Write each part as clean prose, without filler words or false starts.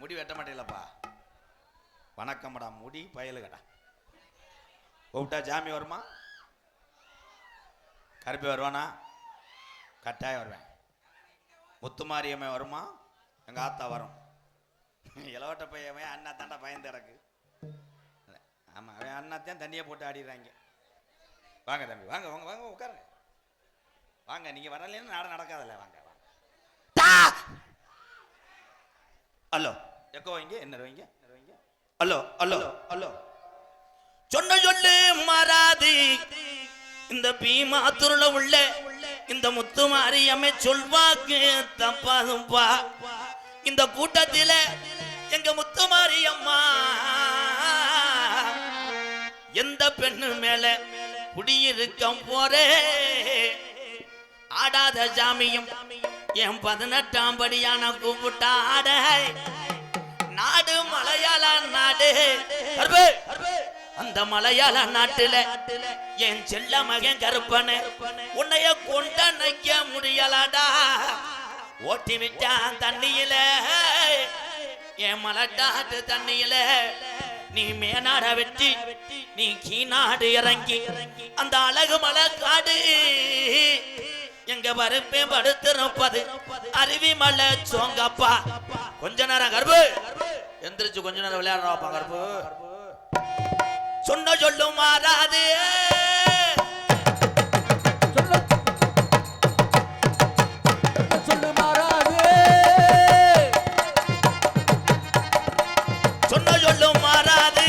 முடி வெட்ட மாட்டேங்களப்பா. வணக்கம்டா முடி பயலுகடா. கூப்பிட்டா ஜாமி வருமா? கருப்பி வருவானா? கட்டாயம் வருவேன். முத்துமாரியம்மை வருமா? எங்கள் ஆத்தா வரும். இளவட்ட பையன் அண்ணா தாண்டா பயந்து கிடக்கு. ஆமாம், அவன் அண்ணாத்தையும் தண்ணியை போட்டு ஆடிடுறாங்க. வாங்க தம்பி, வாங்க வாங்க வாங்க உட்காருங்க. வாங்க, நீங்கள் வரலன்னு நாடகம் நடக்காதல்ல. வாங்க வாங்க. ஹலோ எக்கோ வைங்க, என்ன வைங்க. Hello hello hello. சொன்ன சொல்லு மாறாது. இந்த பீமாத்தூர்ல உள்ள இந்த முத்துமாரியம்மை சொல்வாக்கு தப்பாதும்பா. இந்த கூட்டத்தில எங்க முத்துமாரியம்மா எந்த பெண்ணு மேல குடியிருக்கம் போறே ஆடாத ஜாமியும் என் 18ஆம் படியான கூப்பிட்டா ஆட. நாடு மலையாள நாடு. அந்த மலையாள நாட்டுல என் செல்ல மகன் கருப்பனை உன்னைய கொண்ட நிக்க முடியலடா. ஓட்டி விட்டான் தண்ணியில, என் மலட்டாட்டு தண்ணியில. நீ மேனாட வெட்டி நீ கீநாடு இறங்கி அந்த அழகு மலை காடு எங்க பருப்பே படுத்திருப்பது அருவி மலை சோங்கப்பா. கொஞ்ச நேரம் கருப்பு எந்திரிச்சு கொஞ்ச நேரம் விளையாடுறாப்பா கருப்பு. சொன்ன சொல்லும் மாறாது. சொல்லு மாறாது. சொன்ன சொல்லும் மாறாது.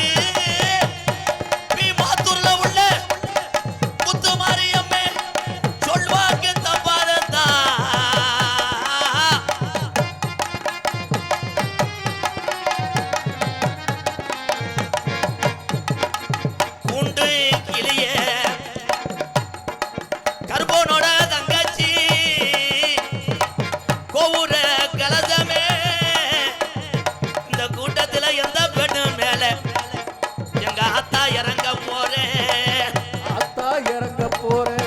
பீமாத்தூர்ல உள்ள முத்துமாரியம்மை சொல்வாக்கு தப்பாதா. உண்டு கிளிய கருப்பனோட தங்கச்சி கோவூர கலசமே. இந்த கூட்டத்துல எந்த பெண்ணு மேல எங்க ஆத்தா இறங்க போறேன். ஆத்தா இறங்க போறேன்.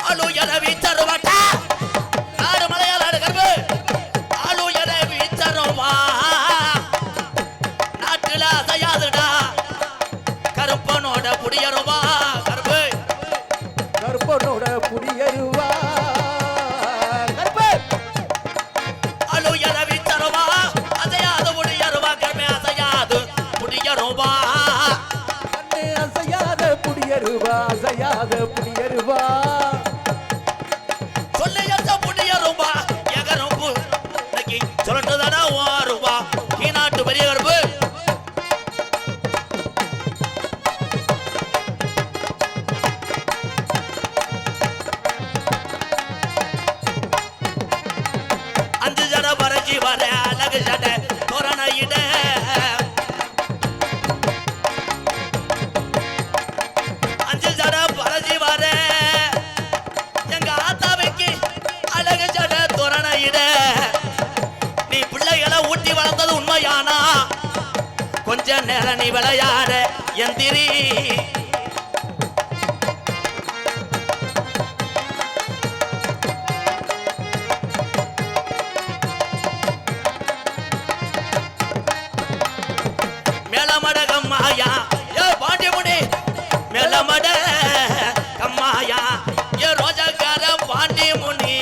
ஆளு எலவி தருவாட்டா. நாடு மலையாள கருப்பு. ஆளு எலவி தருவா. நாட்டுல அசையாதுடா கருப்பனோட புடியருவா. கருப்பு கருப்பனோட குடியேறுவா. கருப்பு ஆளு எலவி தருவா. அசையாது புடியருவா. கருப்பே அசையாது புடியருவா. கண்ணு அசையாத குடியேறுவா. அசையாத குடியேறுவா. சொல்லி எந்த புடியருவா. எகரும்பு இன்னைக்கு சொல்லிட்டுதானா ஓருவா. ஈநாட்டு பெரிய கருப்பு. அஞ்சு ஜட பறஞ்சி வர அழகு ஜட தோரண இட. அஞ்சு ஜட பறஞ்சி வர எங்க ஆத்தாவைக்கு அழகு ஜட தோரண இட. நீ பிள்ளைகளை ஊட்டி வளர்த்தது உண்மையானா கொஞ்ச நேரம் நீ விளையாட எந்திரி. மேலமட கம்மாயா ஏ பாண்டிமுடி. மேலமட கம்மாயா ஏ ரோஜக்கார பாண்டிமுனி.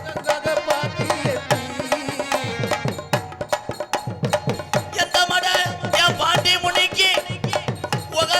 கங்கக பாட்டி எத்தி. எந்த மட என் பாண்டிமுனிக்கு உக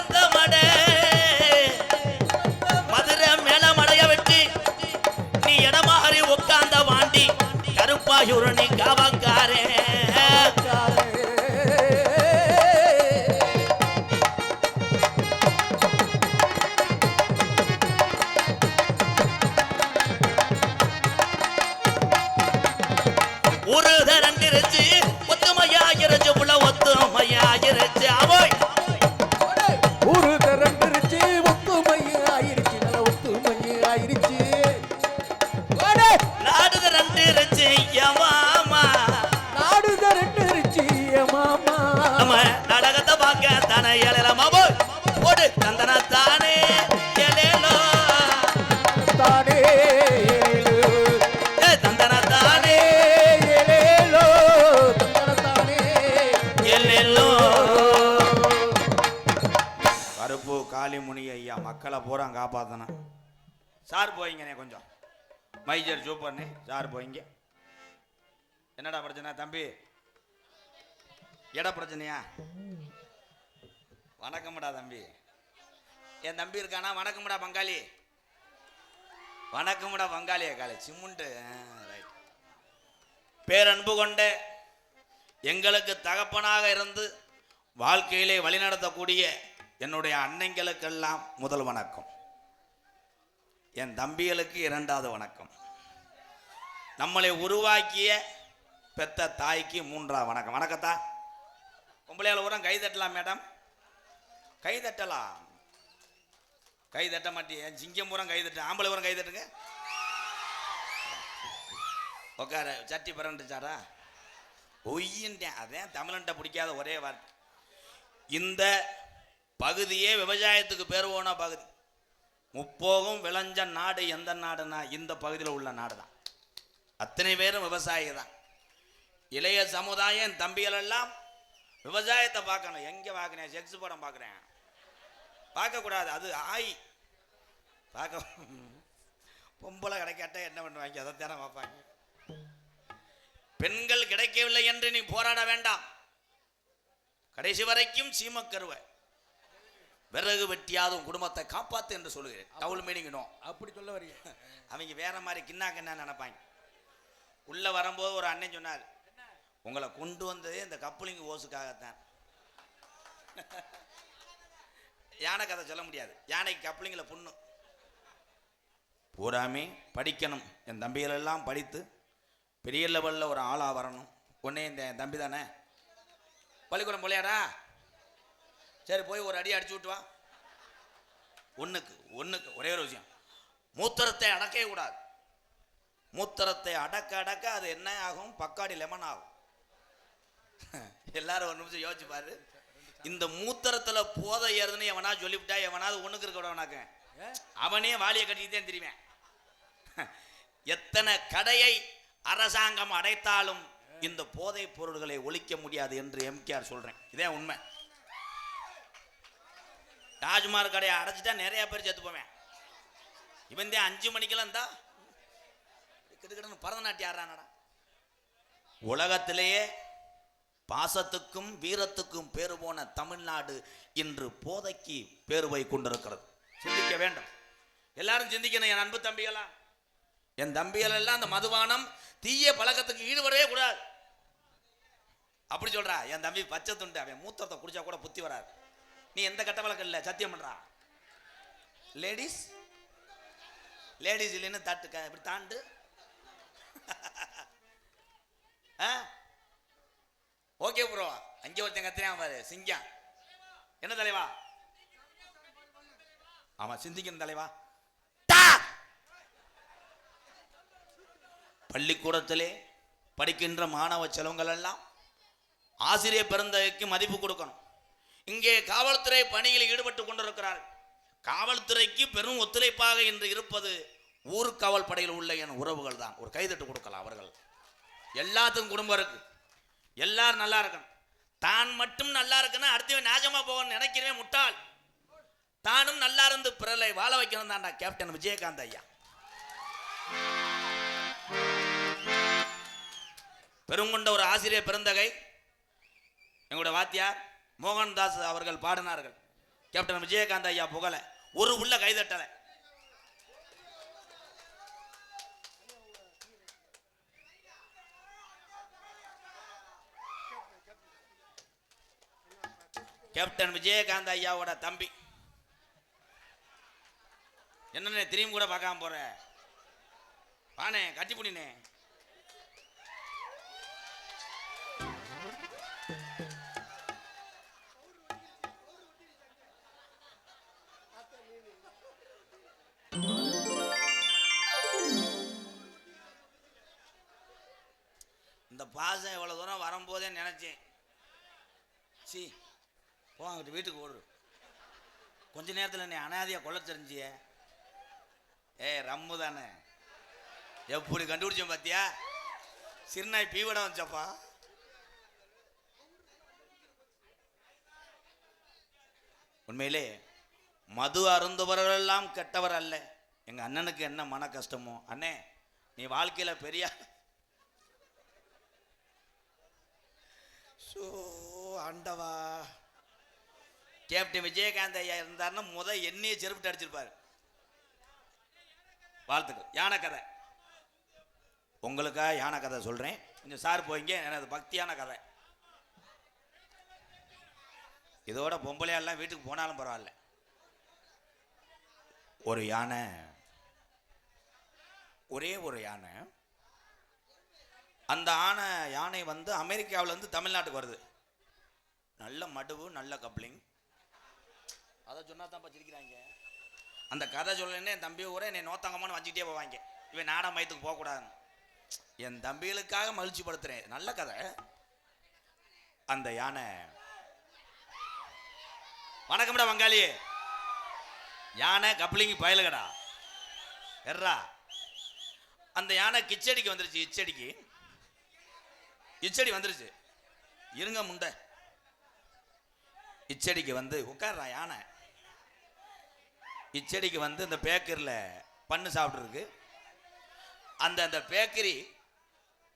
கருப்பு காளிமுனி ஐயா மக்களை பூரா காப்பாத்தணும். சார் போயிங்கண்ணே, கொஞ்சம் மைஜர் சூப்பர்ண்ணே, சார் போயிங்க. என்னடா பிரச்சனை தம்பி? இட பிரச்சனையா? வணக்கம்டா தம்பி. என் தம்பி இருக்கானா? வணக்கம்டா பங்காளி. வணக்கம்டா பங்காளிய காலை சிமுண்டு. பேரன்பு கொண்ட எங்களுக்கு தகப்பனாக இருந்து வாழ்க்கையிலே வழிநடத்தக்கூடிய என்னுடைய அன்னைங்களுக்கெல்லாம் முதல் வணக்கம். என் தம்பிகளுக்கு இரண்டாவது வணக்கம். நம்மளை உருவாக்கிய பெத்த தாய்க்கு மூன்றாவது வணக்கம். வணக்கத்தா. பொம்பளையால் ஊரம் கை தட்டலாம் மேடம், கை தட்டலாம். கை தட்ட மாட்டேன், சிங்கம் பூரம் கை தட்டு, ஆம்பளை பூரம் கை தட்டுங்க. உட்கார சட்டி பிறண்டுச்சாரா ஒய்யின்ட்டேன். அதான் தமிழன்ட்ட பிடிக்காத ஒரே வார்த்தை. இந்த பகுதியே விவசாயத்துக்கு பேர் போன பகுதி. முப்போகம் விளைஞ்ச நாடு எந்த நாடுனா இந்த பகுதியில் உள்ள நாடு தான். அத்தனை பேரும் விவசாயி தான். இளைய சமுதாயம் தம்பிகள் எல்லாம் விவசாயத்தை பார்க்கணும். எங்கே பார்க்குறேன்? செக்ஸ் படம் பார்க்குறேன். பார்க்கக்கூடாது, அது ஆய் பார்க்க. பொம்பளை கிடைக்காட்ட என்ன பண்ணுவாங்க? அதைத்தானே பார்ப்பாங்க. பெண்கள் கிடைக்கவில்லை என்று நீ போராட வேண்டாம். கடைசி வரைக்கும் சீமக்கருவை விறகு வெட்டியாதும் குடும்பத்தை காப்பாத்து என்று சொல்லுகிறேன். டவுல் மீனிங்கணும் அப்படி சொல்ல வரீங்க. அவங்க வேற மாதிரி கிண்ணா நினைப்பாங்க. உள்ள வரும்போது ஒரு அண்ணன் சொன்னார், உங்களை கொண்டு வந்ததே இந்த கப்பலிங்க ஓசுக்காகத்தான். யானை கதை சொல்ல முடியாது, யானைக்கு கப்பலிங்கள புண்ணு. பூராமே படிக்கணும். என் தம்பிகள் எல்லாம் படித்து பெரிய லெவலில் ஒரு ஆளாக வரணும். ஒன்னே இந்த என் தம்பி தானே பள்ளிக்கூடம் போலையாடா, சரி போய் ஒரு அடி அடிச்சு விட்டு வா. ஒன்றுக்கு ஒரே ஒரு விஷயம், மூத்திரத்தை அடக்கவே கூடாது. மூத்திரத்தை அடக்க அடக்க அது என்ன ஆகும்? பக்காடி லெமன் ஆகும். எல்லாரும் ஒரு நிமிஷம் யோசிச்சு பாரு. இந்த மூத்திரத்துல போதை ஏறுதுன்னு எவனா சொல்லிவிட்டா எவனாவது ஒண்ணுக்கு இருக்க விடவனாக்க அவனே வாலியை கட்டிக்கிட்டே தெரியுவேன். எத்தனை கடையை அரசாங்கம் அடைத்தாலும் இந்த போதை பொருள்களை ஒழிக்க முடியாது என்று எம்கேஆர் சொல்றேன். இதே உண்மை. டாஜ்மார் கடையை அடைச்சிட்டா நிறைய பேர் செத்து போவேன். இவன் 5 மணிக்கெல்லாம் இருந்தா கிட்டக்கிட்ட பரதநாட்டியம் ஆடுறானடா. உலகத்திலேயே பாசத்துக்கும் வீரத்துக்கும் பேரு போன தமிழ்நாடு இன்று போதைக்கு பேருவை கொண்டிருக்கிறது. சிந்திக்க வேண்டும், எல்லாரும் சிந்திக்கணும். என் அன்பு தம்பிகளா, என் தம்பிகள் எல்லாம் அந்த மதுபானம் தீய பழக்கத்துக்கு ஈடுபடவே கூடாது. அப்படி சொல்றா என் தம்பி பச்சை துண்டு, அவன் மூத்தத்தை குடிச்சா கூட புத்தி வராது. நீ எந்த கட்ட வழக்கம் இல்லை, சத்தியம் பண்றா. லேடிஸ் இல்லைன்னு தட்டுக்க இப்படி தாண்டு. Okay bro. அங்கே ஒருத்தன் கத்திரியான் பாரு, சிங்கம். என்ன தலைவா? ஆமா சிந்திக்கணும் தலைவா. பள்ளிக்கூடத்திலே படிக்கின்ற மாணவ செலவுகள் எல்லாம் ஆசிரியர் பிறந்தகைக்கு மதிப்பு கொடுக்கணும். இங்கே காவல்துறை பணியில் ஈடுபட்டு கொண்டிருக்கிறார். காவல்துறைக்கு பெரும் ஒத்துழைப்பாக இன்று இருப்பது ஊர்காவல் படையில் உள்ள என் உறவுகள் தான். ஒரு கைதட்டு கொடுக்கலாம். அவர்கள் எல்லாத்துக்கும் குடும்பம் இருக்கு, எல்லாரும் நல்லா இருக்கணும். தான் மட்டும் நல்லா இருக்குன்னா அடுத்தவன் நாஜமா போகணும்னு நினைக்கிறவே முட்டாள். தானும் நல்லா இருந்து பிறலை வாழ வைக்கணும் தான்டா கேப்டன் விஜயகாந்த் ஐயா. பெருங்கொண்ட ஒரு ஆசிரியர் பிறந்தகை எங்களுடைய வாத்தியார் மோகன்தாஸ் அவர்கள் பாடினார்கள். கேப்டன் விஜயகாந்த் ஐயா புகழ ஒரு உள்ள கைதட்டலை. கேப்டன் விஜயகாந்த் ஐயாவோட தம்பி. என்னண்ணே திரும்பி கூட பார்க்காம போற? வானே கட்டி புடினே. இந்த பாசம் இவ்வளவு தூரம் வரும்போதே நினைச்சேன், சி போங்கிட்டு வீட்டுக்கு ஓடு. கொஞ்ச நேரத்தில் நீ அனாதையா கொள்ள தெரிஞ்சிய. ரம்மு தானே, எப்படி கண்டுபிடிச்சோம் பாத்தியா? சிறுநாய் பீவடம் வந்துச்சப்பா. உண்மையிலே மது அருந்துபவர்கள் எல்லாம் கெட்டவர் அல்ல. எங்க அண்ணனுக்கு என்ன மன கஷ்டமோ, அண்ணே நீ வாழ்க்கையில பெரிய ஆண்டவா, கேப்டன் விஜயகாந்த் ஐயா இருந்தாருன்னா என்னையே செருப்பிட்டு அடிச்சிருப்பாரு. வாழ்த்துக்கள். யானை கதை உங்களுக்கா யானை கதை சொல்றேன். கொஞ்சம் சார் போய்ங்க, எனது பக்தியான கதை. இதோட பொம்பளையெல்லாம் வீட்டுக்கு போனாலும் பரவாயில்ல. ஒரு யானை, ஒரே ஒரு யானை, அந்த யானை வந்து அமெரிக்காவில் இருந்து தமிழ்நாட்டுக்கு வருது. நல்ல மடுவு, நல்ல கப்ளிங். அதை சொன்னா தான் சிரிக்கிறாங்க. அந்த கதை சொல்லலன்னு என் தம்பி கூட என்னை நோத்தாங்கம்மான்னு வச்சுக்கிட்டே போவாங்க. இவன் நாடா மயத்துக்கு போகக்கூடாதுன்னு என் தம்பிகளுக்காக மகிழ்ச்சி படுத்துறேன். நல்ல கதை. அந்த யானை, வணக்கம்டா வங்காளி, யானை கப்ளிங் பயலுகடா எர்ரா. அந்த யானை கிச்சடிக்கு வந்துருச்சு. இச்சடி வந்துருச்சு. இருங்க முண்டை. இச்சடிக்கு வந்து உட்கார்றா யானை. இச்சடிக்கு வந்து இந்த பேக்கரியில் பண்ணு சாப்பிட்ருக்கு. அந்த பேக்கரி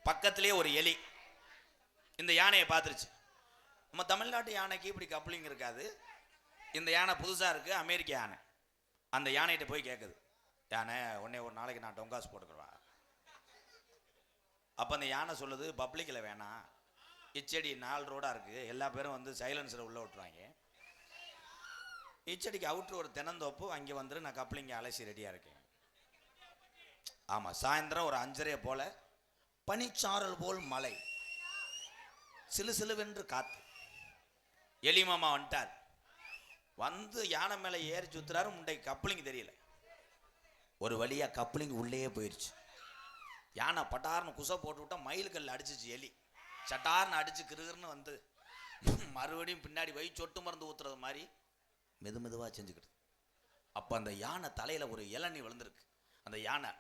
பக்கத்திலே ஒரு எலி இந்த யானையை பார்த்துருச்சு. நம்ம தமிழ்நாட்டு யானைக்கு இப்படி கப்ளிங் இருக்காது. இந்த யானை புதுசாக இருக்குது, அமெரிக்க யானை. அந்த யானைகிட்ட போய் கேட்குது, யானை உடனே ஒரு நாளைக்கு நான் டொங்காஸ் போட்டுக்கிறேன். அப்போ அந்த யானை சொல்லுது, பப்ளிக்கில் வேணாம், இச்சடி 4 ரோடாக இருக்குது, எல்லா பேரும் வந்து சைலன்ஸில் உள்ளே விட்டுருவாங்க. இச்சடிக்கு அவுட்ரு ஒரு தென்னந்தோப்பு, அங்கே வந்துட்டு நான் கப்ளிங்க அலசி ரெடியாக இருக்கேன். ஆமாம், சாயந்தரம் ஒரு 5:30 போல் பனிச்சாரல் போல் மழை, சிலு சிலுவென்று காற்று. எலி மாமா வந்துட்டார். வந்து யானை மேலே ஏறி சுத்துறாரு. முண்டைக்கு கப்ளிங் தெரியல. ஒரு வழியாக கப்ளிங் உள்ளே போயிடுச்சு. யானை பட்டார்னு குசை போட்டு விட்டா மயிலுக்கல்ல அடிச்சிச்சு. எலி சட்டார்னு அடிச்சு கிருகிருன்னு வந்து மறுபடியும் பின்னாடி போய் சொட்டு மருந்து ஊத்துறது மாதிரி மெதுவாக செஞ்சுக்கிட்டு. அப்போ அந்த யானை தலையில் ஒரு இளநீ விழுந்திருக்கு. அந்த யானை,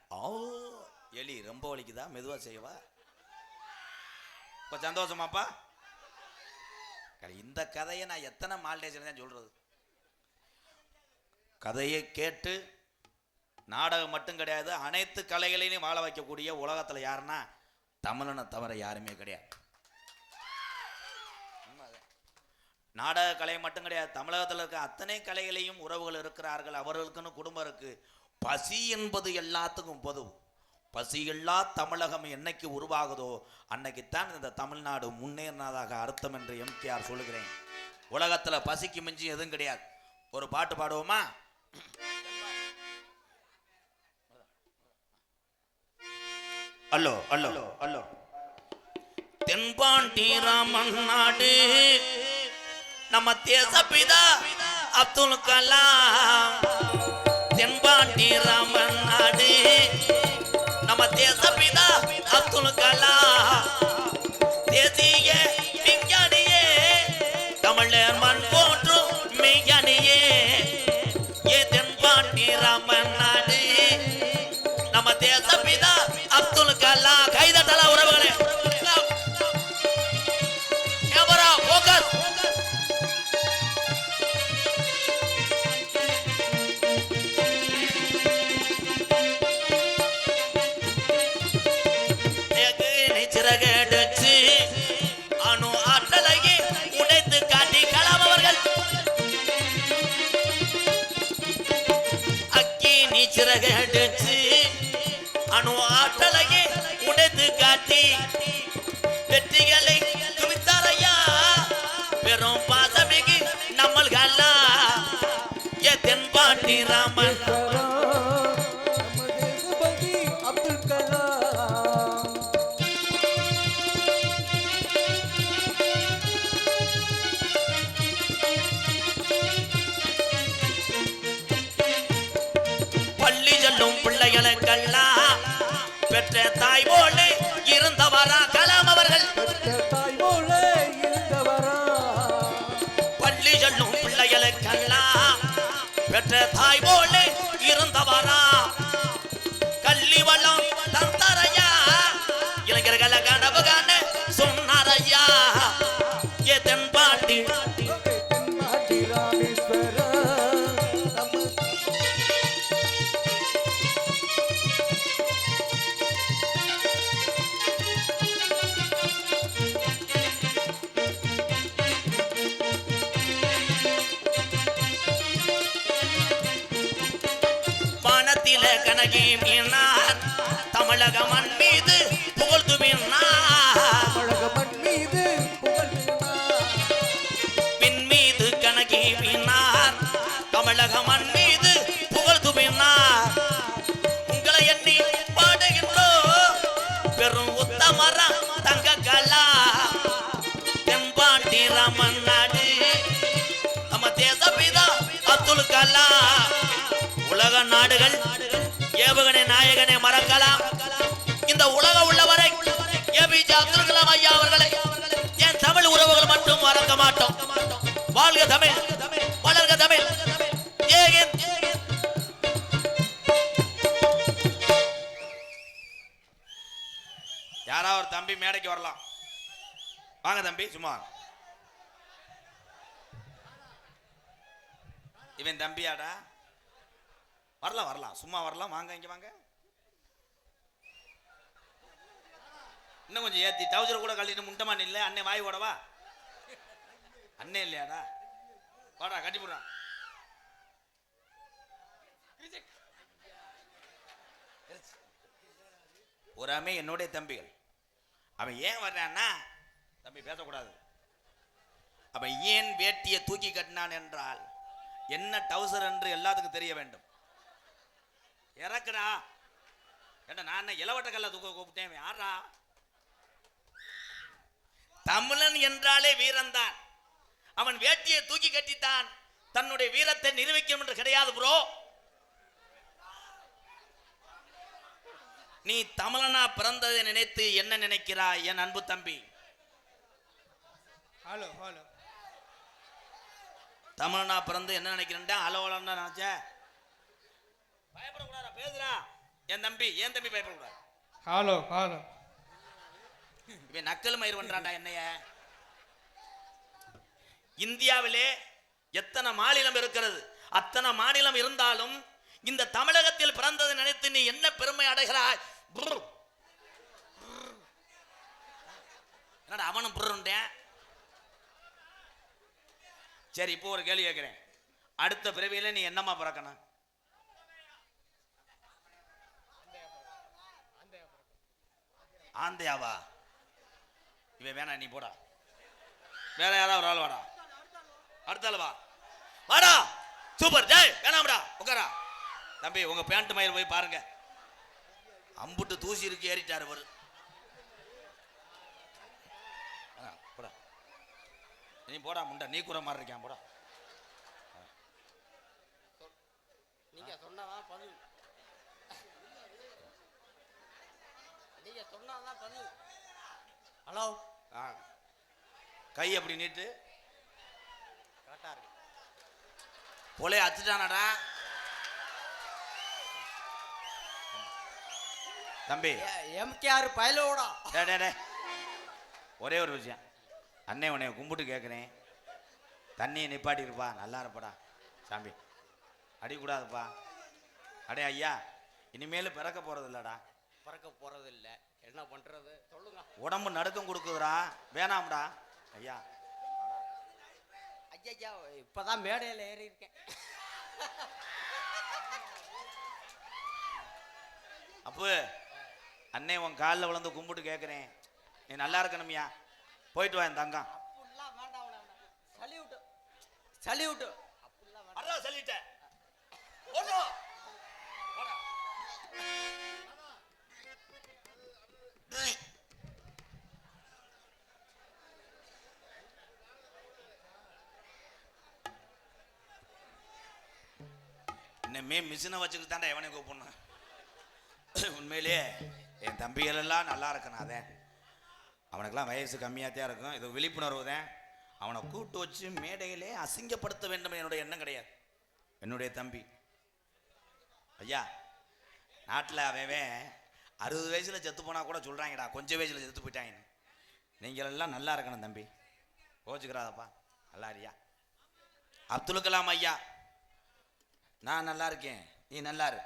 எலி ரொம்ப வலிக்குதா, மெதுவாக செய்வா. இப்போ சந்தோஷமாப்பா. இந்த கதையை நான் எத்தனை மால்டேஷன் தான் சொல்றது. கதையை கேட்டு நாடகம் மட்டும் கிடையாது, அனைத்து கலைகளையும் வாழ வைக்கக்கூடிய உலகத்தில் யாருன்னா தமிழனை தவிர யாருமே கிடையாது. நாடக கலை மட்டும் கிடையாது, தமிழகத்தில் இருக்க அத்தனை கலைகளையும் உறவுகள் இருக்கிறார்கள். அவர்களுக்குன்னு குடும்பம் இருக்கு. பசி என்பது எல்லாத்துக்கும் பொது. பசி இல்லா தமிழகம் என்னைக்கு உருவாகுதோ அன்னைக்குத்தான் இந்த தமிழ்நாடு முன்னேறினதாக அர்த்தம் என்று எம்கேஆர் சொல்லுகிறேன். உலகத்தில் பசிக்கு மிஞ்சி எதுவும் கிடையாது. ஒரு பாட்டு பாடுவோமா? அல்லோ அல்லோ அல்லோ. தென்பாண்டி ராமன் நாடு நம்ம தேசப்பிதா அப்துல் கலாம். தென்பாண்டி ராமன் நாடு நம்ம தேசப்பிதா அப்துல் கலாம். தேசிய விஞ்ஞானியே, தமிழர் மண் போற்றும் மெய்ஞானியே. ஏ தென்பாண்டி ராமன் நாடு நம்ம தேசப்பிதா அப்துல் கலாம். கைதட்டலா உறவுகளே. Camera focus. சிறகடிச்சு அணு ஆற்றலையே உடைத்து காட்டி கலாம் அவர்கள். அக்கினி சிறகடிச்சு அணு ஆற்றலையே உடைத்து காட்டி வெற்றிகளை குவித்தாரையா. பெரும் பாசமிகு நம்மள்களா. ஏ தென்பாண்டி ராமன் அப்துல் கலாம். பள்ளி செல்லும் பிள்ளைகளுக்கெல்லாம் பெற்ற தாய் போல இருந்தவரா கலாம் அவர்கள். தாய் போல இருந்தவரா. பள்ளி செல்லும் பிள்ளைகளுக்கெல்லாம் பெற்ற தாய் போல இருந்தவரா. கல்வி வளம் தந்தாரையா. இளைஞர்களை கனவு காண சொன்னாரையா. ஏ தென்பாண்டி தென்பாண்டி ராமேஸ்வரம் கனகி மீனார் தமிழக மண் மீது புகழ்ந்து மீனார் தமிழக மண் மீது புகழ் பின் மீது கனகி மீனார் தமிழக மண் மீது புகழ்ந்து மீனார் உங்களை எண்ணி பாடுகின்றோ பெரும் உத்தமரம் தங்க கலா தென்பாண்டி ராமன் நாடு நம்ம தேசபிதா அப்துல் கலாம் உலக நாடுகள் ஏவுகணை நாயகனை மறக்கலாம் இந்த உலக உள்ளவரை ஏபிஜே அப்துல் கலாம் ஐயா அவர்களை என் தமிழ் உறவுகள் மட்டும் மறக்க மாட்டோம். வாழ்க தமிழ், வளர்க தமிழ். ஜெய் ஹிந்த். யாரா ஒரு தம்பி மேடைக்கு வரலாம். வாங்க தம்பி, சும்மா இவன் தம்பியாடா. வரலாம் வரலாம், சும்மா வரலாம். வாங்க இங்க வாங்க. இன்னும் கொஞ்சம் ஏத்தி டவுசர் கூட கழட்டிட்டு முண்டமா நில்ல. அண்ணே வாய் ஓடவா? அண்ணே இல்லையாடா? வாடா கட்டி போடுறான். ஒரு அம்மே என்னுடைய தம்பிகள். அவன் ஏன் வர்றான்னா, தம்பி பேசக்கூடாது. அவன் ஏன் வேட்டியை தூக்கி கட்டினான் என்றால் என்ன டவுசர் என்று எல்லாத்துக்கும் தெரிய வேண்டும். இறக்குடா. ஏண்டா நான் இளவட்ட கல்ல தூக்க கூப்பிட்டேன். யாரா? தமிழன் என்றாலே வீரன் தான். அவன் வேட்டியை தூக்கி கட்டித்தான் தன்னுடைய வீரத்தை நிரூபிக்கும் என்று கிடையாது ப்ரோ. நீ தமிழனா பிறந்ததை நினைத்து என்ன நினைக்கிறாய் என் அன்பு தம்பி? ஹலோ ஹலோ தமிழனா பிறந்து என்ன நினைக்கிறேன்டா? அலோலன்னு நினைச்ச. பயப்படக்கூடாதா? பேசுறா என் தம்பி. ஏன் தம்பி பயப்படக்கூடாது? ஹலோ ஹலோ இவன் நக்கல் மயிர் பண்றான்டா என்னைய. இந்தியாவிலே எத்தனை மாநிலம் இருக்கிறது? அத்தனை மாநிலம் இருந்தாலும் இந்த தமிழகத்தில் பிறந்ததை நினைத்து நீ என்ன பெருமை அடைகிறாய்? என்னடா அவனும் புருண்டேன். சரி, இப்போ ஒரு கேள்வி கேட்கிறேன். அடுத்த பிறவியில நீ என்னமா பிறக்கணும்? ஆந்தையாவா? இவன் வேணா, நீ போடா. வேற யாராவது ஒரு ஆள் வாடா. அடுத்த ஆள் வா. வாடா. சூப்பர். ஜெய். வேணாம்டா, உட்காரா. தம்பி உங்க பேண்ட் மயிர் போய் பாருங்க. அம்புட்டு தூசி இருக்கு, ஏறிட்டாரு அவரு. போடா நீ போடா. முண்டை நீ கூட மாதிரி இருக்கான். போடா. நீங்க சொன்னாதான் பதில். நீங்க சொன்னாதான் பதில். ஹலோ. கை அப்படி நீட்டு. கரெக்டா இருக்கு. போலே அச்சுட்டானடா தம்பி. எம்கேஆர் பயலோடா. ஒரே ஒரு விஷயம் அண்ணே, உன்னை கும்பிட்டு கேட்குறேன். தண்ணியை நிப்பாட்டி இருப்பா, நல்லா இருப்படா சாமி. அடிக்கூடாதுப்பா. அடே ஐயா, இனிமேல் பிறக்க போறது இல்லடா. பறக்க போறது இல்ல, என்ன பண்றது சொல்லுங்க. உடம்பு நடுக்கம் கொடுக்குதுடா. வேணாம்டா ஐயா. ஐயா இப்பதான் மேடையில் ஏறி இருக்கேன். அப்போ அண்ணே உன் காலில் விழுந்து கும்பிட்டு கேட்குறேன், நீ நல்லா இருக்கணும்யா. போயிட்டு வா என் தங்கம். அப்படிலாம் வேண்டாம். Salute salute. அப்படிலாம் வேண்டாம். சொல்லிட்டேன். இன்னமே மிஷினை வச்சுக்கிட்டு தாண்டா எவனை கூப்பிடணும். உண்மையிலேயே என் தம்பிகள் எல்லாம் நல்லா இருக்கணும். அதே அவனுக்கெல்லாம் வயசு கம்மியாக தான் இருக்கும். இது விழிப்புணர்வு தான். அவனை கூட்டு வச்சு மேடையிலே அசிங்கப்படுத்த வேண்டும் என்னுடைய எண்ணம் கிடையாது. என்னுடைய தம்பி ஐயா, நாட்டில் அவன் 60 வயசில் செத்து போனால் கூட சொல்கிறாங்கடா கொஞ்சம் வயசில் செத்து போயிட்டாங்கன்னு. நீங்கள் எல்லாம் நல்லா இருக்கணும் தம்பி. கோச்சுக்கிறாதப்பா. நல்லா இருக்கியா? அப்துல் கலாம் ஐயா, நான் நல்லா இருக்கேன், நீ நல்லா இரு.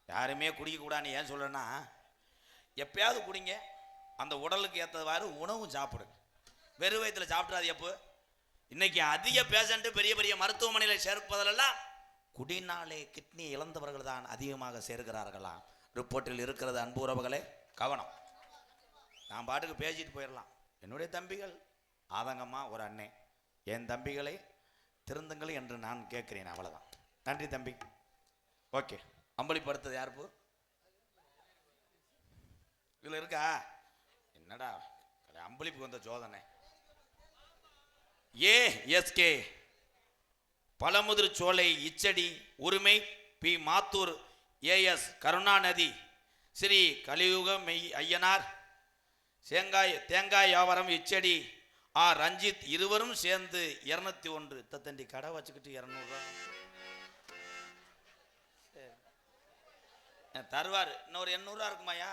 யாருமே குடிக்கக்கூடாதுன்னு ஏன் சொல்கிறேன்னா, எப்பயாவது குடிங்க. அந்த உடலுக்கு ஏற்றவாறு உணவும் சாப்பிடு. வெறும் வயிற்றில் சாப்பிட்றாது. எப்போ இன்னைக்கு அதிக பேஷண்ட்டு பெரிய பெரிய மருத்துவமனையில் சேர்ப்பதிலெல்லாம் குடினாலே கிட்னி இழந்தவர்கள் தான் அதிகமாக சேர்கிறார்களாம். ரிப்போர்ட்டில் இருக்கிறது. அன்பு உறவுகளே கவனம். நான் பாட்டுக்கு பேசிட்டு போயிடலாம். என்னுடைய தம்பிகள் ஆதங்கம்மா ஒரு அண்ணே, என் தம்பிகளை திருந்துங்கள் என்று நான் கேட்கிறேன். அவ்வளவுதான். நன்றி தம்பி. ஓகே, அம்பளிப்படுத்தது யாருப்பு இதுல இருக்கா? என்னடா அம்பளிப்புக்கு வந்த சோதனை. ஏஎஸ்கே பழமுதிர் சோலை இச்சடி உரிமை பி மாத்தூர் ஏஎஸ் கருணாநிதி ஸ்ரீ கலியுக மெய் ஐயனார் தேங்காய் வியாபாரம் இச்சடி ஆர் ரஞ்சித் இருவரும் சேர்ந்து 201 தண்டி கடை வச்சுக்கிட்டு 200 தருவார். இன்னொரு 800 இருக்குமாயா?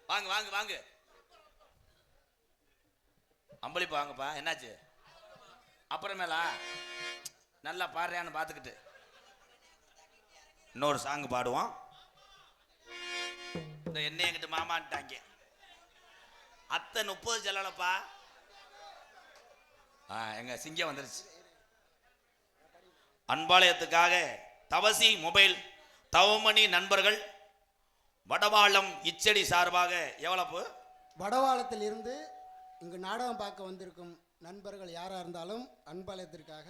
வாங்க வாங்க வாங்க, அம்பளிப்பு வாங்கப்பா. என்னாச்சு? அப்புறமேலா நல்லா பாடுறியான்னு பார்த்துக்கிட்டு இன்னொரு சாங் பாடுவோம். இந்த என்ன என்கிட்ட மாமான்ட்டாங்க. அத்தை 30 செல்லலப்பா. எங்க சிங்கம் வந்துருச்சு. அன்பாளையத்துக்காக தவசி மொபைல் தவமணி நண்பர்கள் வடவாளம் இச்சடி சார்பாக எவ்வளவு? வடவாளத்தில் இருந்து இங்கு நாடகம் பார்க்க வந்திருக்கும் நண்பர்கள் யாராக இருந்தாலும் அன்பாளையத்திற்காக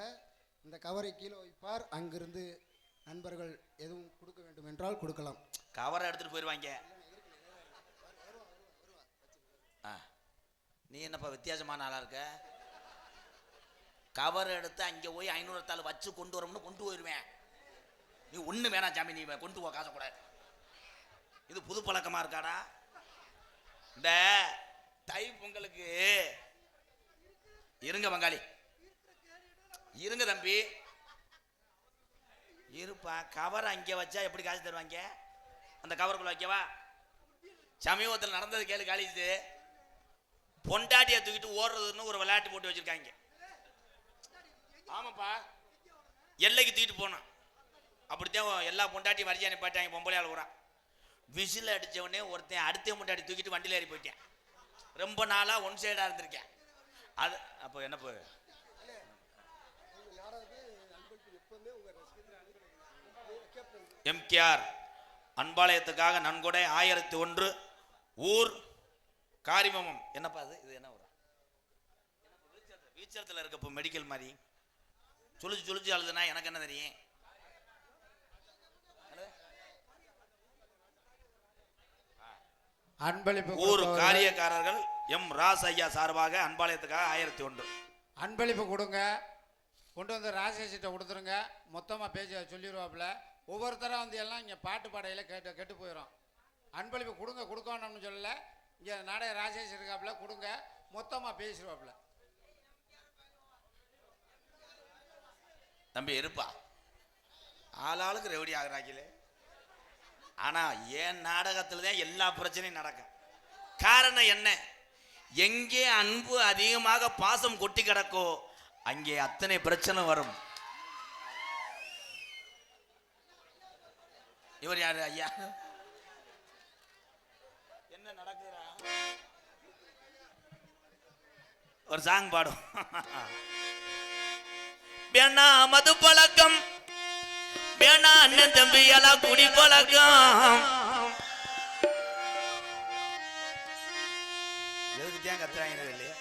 இந்த கவரை கீழே வைப்பார். அங்கிருந்து நண்பர்கள் எதுவும் கொடுக்க வேண்டும் என்றால் கொடுக்கலாம். கவரை எடுத்துட்டு போயிடுவாங்க. நீ என்னப்பா வித்தியாசமான ஆளா இருக்க? கவர் எடுத்து அங்கே போய் 500 தாள் வச்சு கொண்டு வரோம்னு கொண்டு போயிடுவேன். நீ ஒன்று வேணாம் சாமி, நீ கொண்டு போ காசை கூட. இது புது பழக்கமா இருக்காடா? இந்த தை பொங்கலுக்கு இருங்க பங்காளி, இருங்க தம்பி, இருப்பா. கவர் அங்கே வச்சா எப்படி காசு தருவாங்க? அந்த கவருக்குள்ள வைக்கவா? சமீபத்தில் நடந்தது கேளு. காலிச்சு பொண்டாட்டியை தூக்கிட்டு ஓடுறதுன்னு ஒரு விளையாட்டு போட்டு வச்சிருக்காங்க. ஆமாப்பா, எல்லைக்கு தூக்கிட்டு போனான். அப்படித்தான் எல்லா பொண்டாட்டியும் வரிசையா நிப்பாட்டாங்க. பொம்பளையால் ஊறான். விசில் அடித்தவொடனே ஒருத்தன் அடுத்த பொண்டாட்டி தூக்கிட்டு வண்டியில் ஏறி போயிட்டேன். ரொம்ப நாளாக ஒன் சைடாக இருந்திருக்கேன். அது அப்போ என்ன போ எம்கேஆர் அன்பாளையத்துக்காக நன்கொடை 1001 ஊர் காரிமமம். என்னப்பா அது? இது என்ன ஊரா? வீச்சரத்தில் இருக்க இப்போ மெடிக்கல் மாதிரி சுழிச்சு அழுதுனா எனக்கு என்ன தெரியும்? அன்பளிப்பு ஊர் காரியக்காரர்கள் எம் ராஸ் ஐயா சார்பாக அன்பாளையத்துக்காக 1001 அன்பளிப்பு கொடுங்க. கொண்டு வந்து ராசேஷிட்ட கொடுத்துருங்க. மொத்தமாக பேச சொல்லிடுவாப்புல. ஒவ்வொருத்தராக வந்து எல்லாம் இங்கே பாட்டு பாடையில் கெட்டு போயிடும். அன்பளிப்பு கொடுங்க, கொடுக்கணும்னு சொல்லலை. இங்கே நாடக ராசேஷ் இருக்காப்புல, கொடுங்க. மொத்தமாக பேசிடுவாப்புல. தம்பி இருப்பா, ஆளாளுக்கு ரெவடி ஆகிறாங்களே. ஆனால் என் நாடகத்தில் தான் எல்லா பிரச்சனையும் நடக்கும். காரணம் என்ன? எங்கே அன்பு அதிகமாக பாசம் கொட்டி கிடக்கோ அங்கே அத்தனை பிரச்சனை வரும். இவர் யாரு ஐயா? என்ன நடக்குதுடா? ஒரு சாங் பாடும். வேணா மது பழக்கம், வேணா அண்ணன் தம்பி எல்லாம் குடி பழக்கம். எதுக்கு தான் கத்துறாங்க இல்லையா?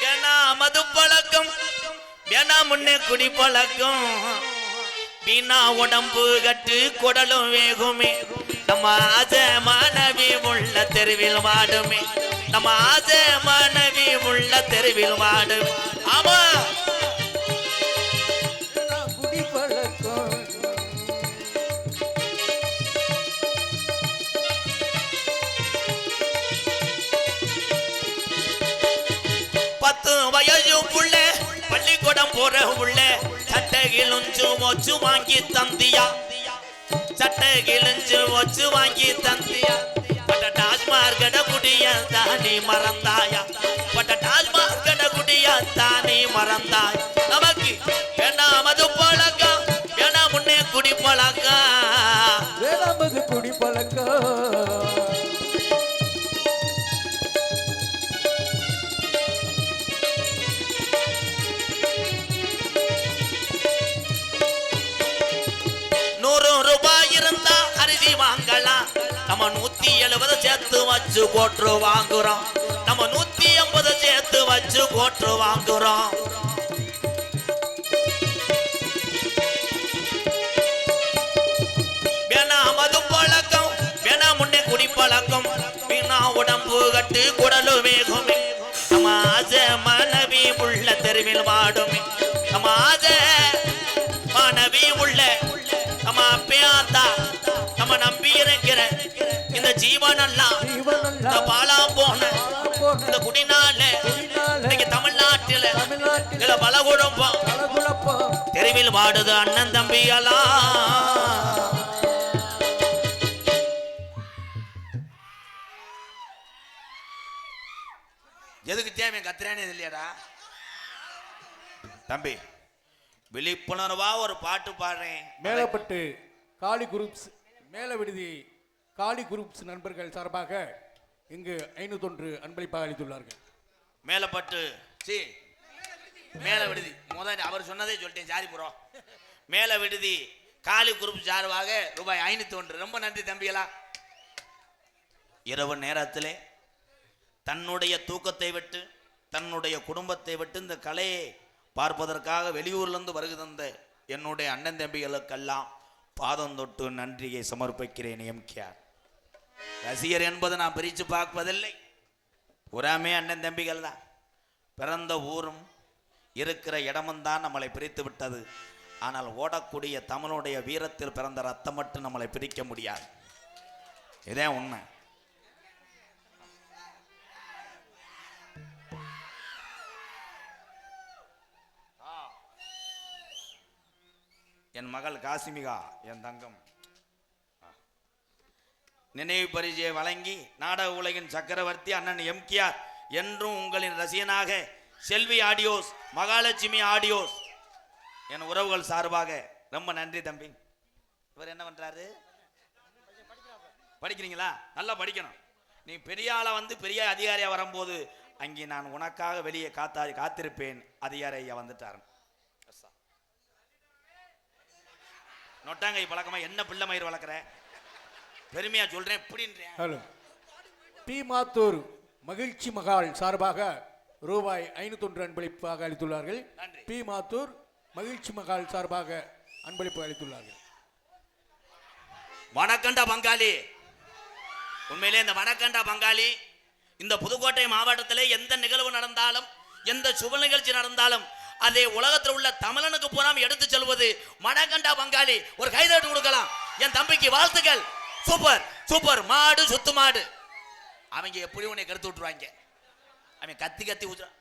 வேணா மது பழக்கம், வேணா முன்னே குடி பழக்கம். வீணா உடம்பு கட்டு குடலும் வேகுமே. நம்ம ஆசை மாணவி உள்ள தெருவில் வாடுமே. நம்ம ஆசை மாணவி உள்ள தெருவில் வாடுமே. ஆமா, குடி பழக்கம். பத்து வயசு புள்ள பள்ளிக்கூடம் போற உள்ள சட்டை கிழிஞ்சு வச்சு வாங்கி தந்தியா. சட்டை கிழிஞ்சு வச்சு வாங்கி தந்தியா. பட்ட டாஸ்மார் கட குடிய தானி மறந்தாயா. பட்ட டாஸ்மார் கட குடிய தானி மறந்தாய். நமக்கு வேணாமது பழக்கம், வேணா முன்னே குடி பழக்கம். வேளாமது குடி பழக்கம். இருந்தா அரிசி வாங்கலாம். நம்ம 170 சேர்த்து வச்சு கோட்ரு வாங்குறோம். நம்ம 180 சேர்த்து வச்சு கோட்ரு வாங்குறோம். வேணா மது பழக்கம், வேணா முன்னே குடி பழக்கம், வீணா உடம்பு கட்டு குடலு வேகுமே. நம்ம ஆசை மனைவி உள்ள தெருவில் வாடுமே. நம்ம ஆசை மனைவி உள்ள நம்ம அப்பையாத்தா நம்ம நம்பி இருக்கிற இந்த ஜீவனெல்லாம் இந்த பாலா போன இந்த குடினால இன்னைக்கு தமிழ்நாட்டில் இதுல பல குழப்பம் தெருவில் வாடுது அண்ணன் தம்பியெல்லாம். எதுக்கு தேவை கத்துறானே இல்லையாடா தம்பி? விழிப்புணர்வா ஒரு பாட்டு பாடுறேன். மேலப்பட்டு காளி குரூப்ஸ் மேல விடுதி காளி குரூப்ஸ் நண்பர்கள் சார்பாக இங்கு 501 அன்பளிப்பாக அளித்துள்ளார்கள். மேலப்பட்டு சி மேல விடுதி முதல் அவர் சொன்னதே சொல்லிட்டேன். சாரி புறோம். மேல விடுதி காளி குரூப் சார்பாக ரூபாய் 501. ரொம்ப நன்றி தம்பிகளா. இரவு நேரத்திலே தன்னுடைய தூக்கத்தை விட்டு தன்னுடைய குடும்பத்தை விட்டு இந்த கலையை பார்ப்பதற்காக வெளியூர்லேருந்து வருகை தந்த என்னுடைய அண்ணன் தம்பிகளுக்கெல்லாம் பாதம் தொட்டு நன்றியை சமர்ப்பிக்கிறேன். எம்கேஆர் ரசிகர் என்பதை நான் பிரித்து பார்ப்பதில்லை. புறாமே அண்ணன் தம்பிகள் தான். பிறந்த ஊரும் இருக்கிற இடமும் தான் நம்மளை பிரித்து விட்டது. ஆனால் ஓடக்கூடிய தமிழுடைய வீரத்தில் பிறந்த ரத்தம் மட்டும் நம்மளை பிரிக்க முடியாது. இதே உண்மை. என் மகள் காசிமிகா என் தங்கம் நினைவு பரிசையை வழங்கி நாடக உலகின் சக்கரவர்த்தி அண்ணன் எம்கேஆர் என்றும் உங்களின் ரசிகனாக செல்வி ஆடியோஸ் மகாலட்சுமி ஆடியோஸ் என் உறவுகள் சார்பாக ரொம்ப நன்றி தம்பி. இவர் என்ன பண்றாரு? படிக்கிறீங்களா? நல்லா படிக்கணும். நீ பெரிய ஆளை வந்து பெரிய அதிகாரியா வரும்போது அங்கே நான் உனக்காக வெளியே காத்திருப்பேன். அதிகாரி ஐயா வந்துட்டார். நொட்டாங்கை பழக்கமா என்ன பிள்ளை மயிர் வளர்க்குற? பெருமையா சொல்றேன். ஹலோ பி மாத்தூர் மகிழ்ச்சி மகால் சார்பாக ரூபாய் 501 அன்பளிப்பாக அளித்துள்ளார்கள். பி மாத்தூர் மகிழ்ச்சி மகால் சார்பாக அன்பளிப்பு அளித்துள்ளார்கள். வணக்கண்டா பங்காளி. உண்மையிலே இந்த வணக்கண்டா பங்காளி இந்த புதுக்கோட்டை மாவட்டத்திலே எந்த நிகழ்வு நடந்தாலும் எந்த சுப நிகழ்ச்சி நடந்தாலும் அதை உலகத்தில் உள்ள தமிழனுக்கு பூரா எடுத்து செல்வது மணக்கண்டா பங்காளி. ஒரு கைதட்டு கொடுக்கலாம். என் தம்பிக்கு வாழ்த்துக்கள். Super super. மாடு சுத்து மாடு. அவங்க எப்படி உன்னை கருத்து விட்டுருவாங்க. அவன் கத்தி கத்தி ஊத்துறான்.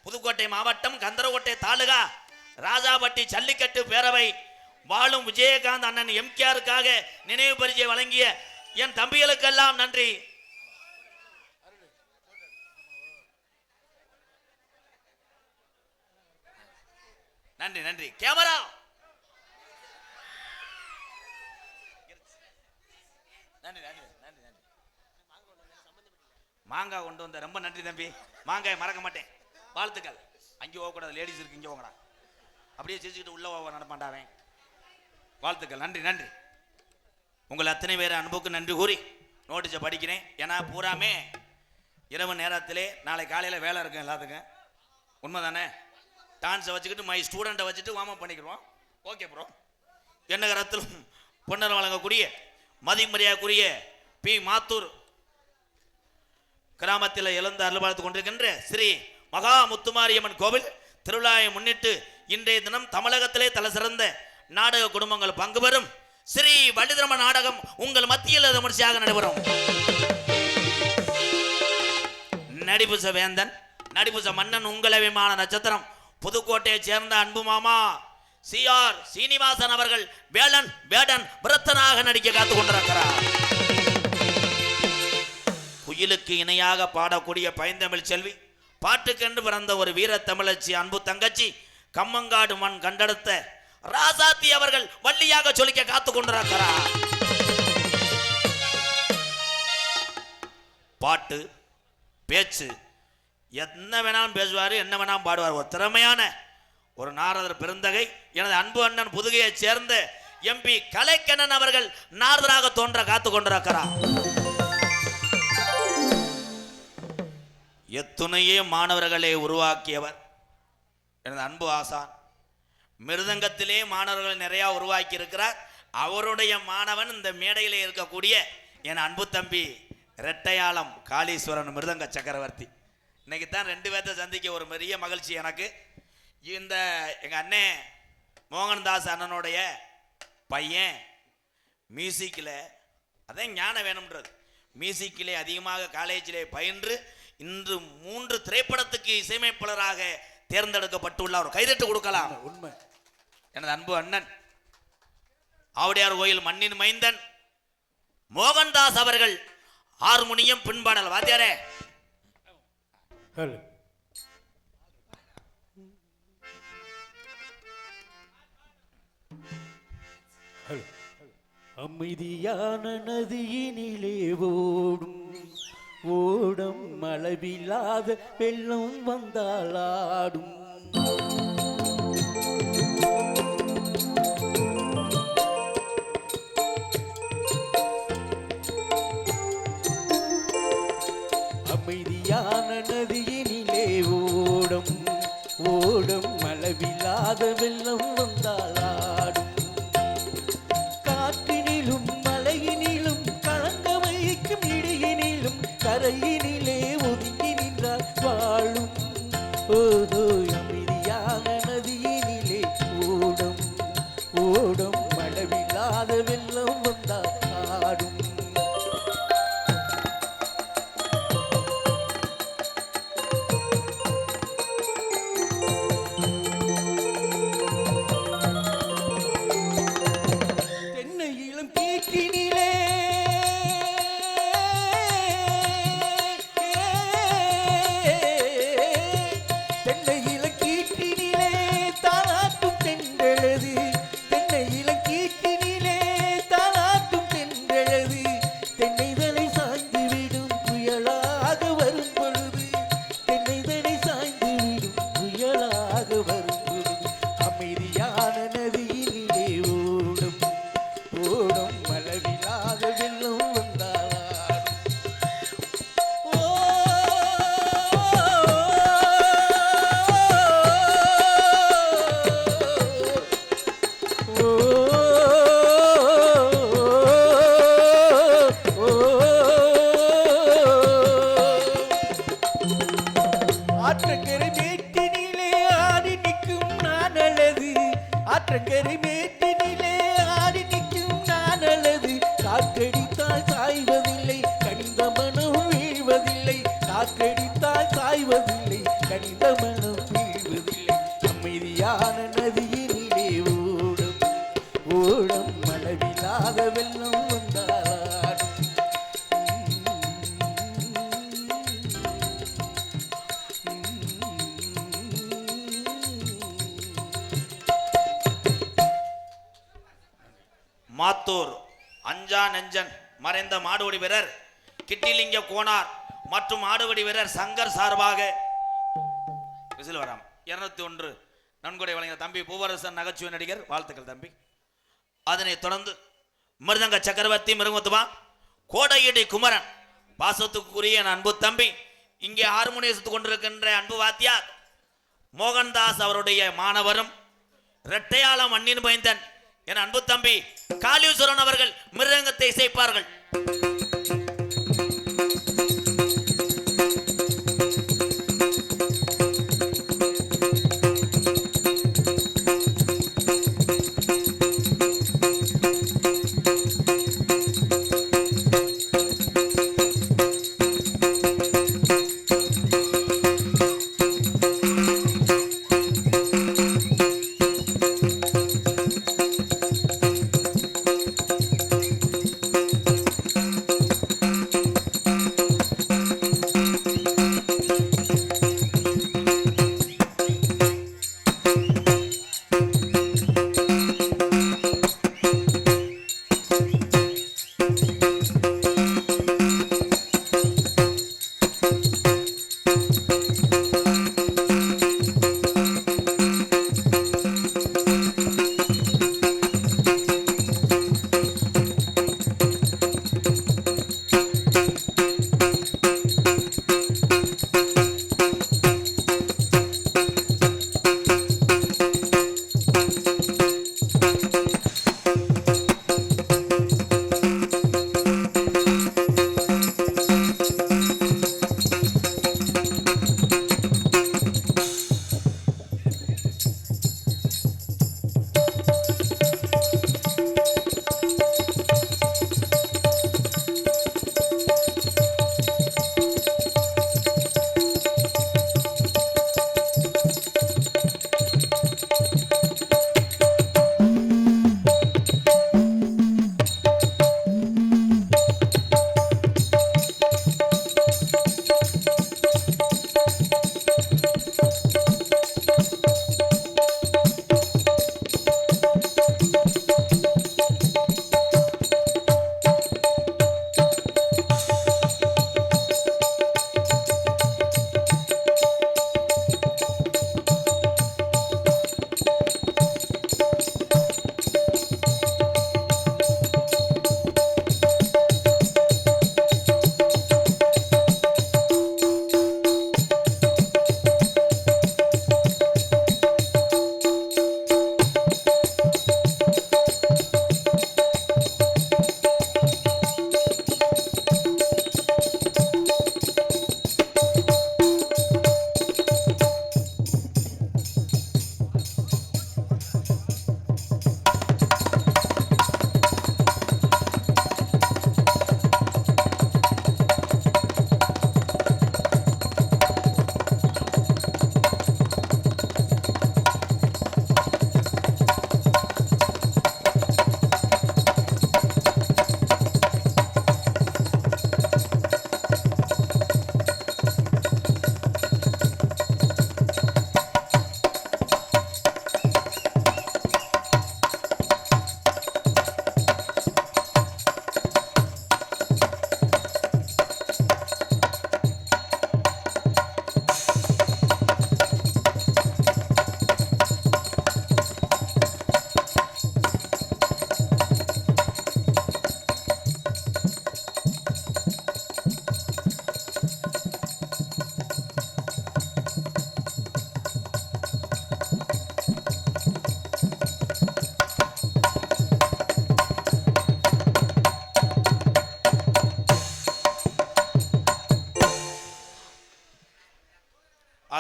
புதுக்கோட்டை மாவட்டம் கந்தரகோட்டை தாலுகா ராஜாபட்டி ஜல்லிக்கட்டு பேரவை வாழும் விஜயகாந்த் அண்ணன் எம்கேஆருக்காக நினைவு பரிசை வழங்கிய என் தம்பிகளுக்கெல்லாம் நன்றி. நன்றி நன்றி. கேமரா நன்றி நன்றி நன்றி நன்றி. மாங்காய் கொண்டு வந்த ரொம்ப நன்றி தம்பி. மாங்காய் மறக்க மாட்டேன். வாழ்த்துக்கள். அங்கே போகக்கூடாது. லேடிஸ் இருக்கு இங்கே போகடா. அப்படியே சிரிச்சுக்கிட்டு உள்ள போக நடமாட்டாவேன். வாழ்த்துக்கள். நன்றி நன்றி. உங்கள் அத்தனை பேர் அனுபவக்கு நன்றி கூறி நோட்டீஸை படிக்கிறேன். ஏன்னா பூராமே இரவு நேரத்திலே நாளை காலையில் வேலை இருக்கும் எல்லாத்துக்கும். உண்மை தானே? டான்ஸை வச்சுக்கிட்டு மை ஸ்டூடெண்ட்டை வச்சுட்டு வார்ம் அப் பண்ணிக்கிறோம். Okay bro. எண்ணகரத்திலும் பொன்னர் வழங்கக்கூடிய மதிமரியாதைக்குரிய பி மாத்தூர் கிராமத்தில் எழுந்து அருள் பார்த்து கொண்டிருக்கின்ற ஸ்ரீ மகா முத்துமாரியம்மன் கோவில் திருவிழாவை முன்னிட்டு இன்றைய தினம் தமிழகத்திலே தலை சிறந்த நாடக குடும்பங்கள் பங்கு பெறும் ஸ்ரீ வள்ளிதிரம நாடகம் உங்கள் மத்தியில் விமர்சையாக நடைபெறும். நடிபுச வேந்தன் நடிபுச மன்னன் உங்கள் விமான நட்சத்திரம் புதுக்கோட்டையை சேர்ந்த அன்பு மாமா CR சீனிவாசன் அவர்கள் வேலன் வேடன் விரத்தனாக நடிக்க காத்துக் கொண்டிருக்கிறார். குயிலுக்கு இணையாக பாடக்கூடிய பைந்தமிழ் செல்வி, பாட்டுக்கென்று பிறந்த ஒரு வீர தமிழச்சி, அன்பு தங்கச்சி, கம்மங்காடு மண் கண்டெடுத்த ராசாத்தி அவர்கள் வள்ளியாக சொல்லிக்க காத்துக் கொண்டிருக்கிறார். பாட்டு பேச்சு என்ன வேணாலும் பேசுவார், என்ன வேணாலும் பாடுவார். ஒரு திறமையான ஒரு நாரதர் பெருந்தகை எனது அன்பு அண்ணன் புதுகையைச் சேர்ந்த எம்பி கலைக்கண்ணன் அவர்கள் நாரதராக தோன்ற காத்து கொண்டிருக்கிறார். எத்துணையே மாணவர்களை உருவாக்கியவர் எனது அன்பு ஆசான். மிருதங்கத்திலே மாணவர்கள் நிறைய உருவாக்கி இருக்கிறார். அவருடைய மாணவன் இந்த மேடையிலே இருக்கக்கூடிய என் அன்பு தம்பி ரெட்டையாளம் காளீஸ்வரன் மிருதங்க சக்கரவர்த்தி. இன்னைக்கு தான் 2 பேர்த்த சந்திக்க ஒரு பெரிய மகிழ்ச்சி எனக்கு. இந்த எங்க அண்ணே மோகன்தாஸ் அண்ணனுடைய பையன் மியூசிக்கில் அதான் ஞானம் வேணும்ன்றது. மியூசிக்கிலே அதிகமாக காலேஜிலே பயின்று இன்று 3 திரைப்படத்துக்கு இசையமைப்பாளராக தேர்ந்தெடுக்கப்பட்டுள்ள ஒரு கைதட்டு கொடுக்கலாம். உண்மை. எனது அன்பு அண்ணன் ஆவுடையார் கோயில் மண்ணின் மைந்தன் மோகன்தாஸ் அவர்கள் ஹார்மோனியம் பின்பாடல் வாத்தியாரே. ஹலோ. ஹலோ. அமைதியான நதியினிலே ஓடும் ஓடம் அளவில்லாத வெள்ளம் வந்தாலாடும். அமைதியான நதியினிலே ஓடும் ஓடும் அளவில்லாத வெள்ளம் வந்தாலாடும். காற்றினிலும் மலையினிலும் கலங்க வைக்கும் இடியினிலும் கரையினிலே ஒதுங்கி நின்றால் வாழும். ஓதோ அமைதியான நதியினிலே ஓடும் ஓடும் அளவில்லாத வெள்ளம் வந்தால் ஆடும். ஆற்றங்கரை மேட்டினிலே ஆடி நிற்கும் நான் அழகு. ஆற்றங்கரை மேட்டினிலே ஆடி நிற்கும் நான் அழகு. காற்றடித்தால் சாய்வதில்லை கனிந்த மனம் வீழ்வதில்லை. காற்றடித்தால் சாய்வதில்லை கனிந்த மனம் வீழ்வதில்லை. அமைதியான நதியினிலே ஓடும் ஓடும் அளவில்லாத வெள்ளம் வந்தாலாடும். மாத்தூர் அஞ்சா நெஞ்சன் மறைந்த மாடுவடி வீரர் கிட்டிலிங்க கோனார் மற்றும் மாடுவடி வீரர் சங்கர் சார்பாக விசில் வராம் 201 நன்கொடை வழங்கிய தம்பி பூவரசன் நகைச்சுவை நடிகர். வாழ்த்துக்கள் தம்பி. அதனைத் தொடர்ந்து மிருதங்க சக்கரவர்த்தி மிருகத்துவா கோடையடி குமரன் பாசத்துக்குரிய என் அன்பு தம்பி இங்கே ஹார்மோனியத்துக் கொண்டிருக்கின்ற அன்பு வாத்தியார் மோகன்தாஸ் அவருடைய மாணவரும் இரட்டையாளம் மண்ணின் மைந்தன் என் அன்பு தம்பி காளீஸ்வரன் அவர்கள் மிருதங்கத்தை இசைப்பார்கள்.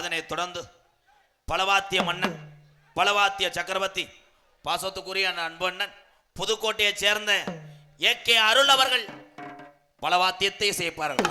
அதனைத் தொடர்ந்து பலவாத்திய மன்னன் பலவாத்திய சக்கரவர்த்தி பாசத்துக்குரிய அன்பு அண்ணன் புதுக்கோட்டையைச் சேர்ந்த ஏகே அருள் அவர்கள் பலவாத்தியத்தை செய்ப்பார்கள்.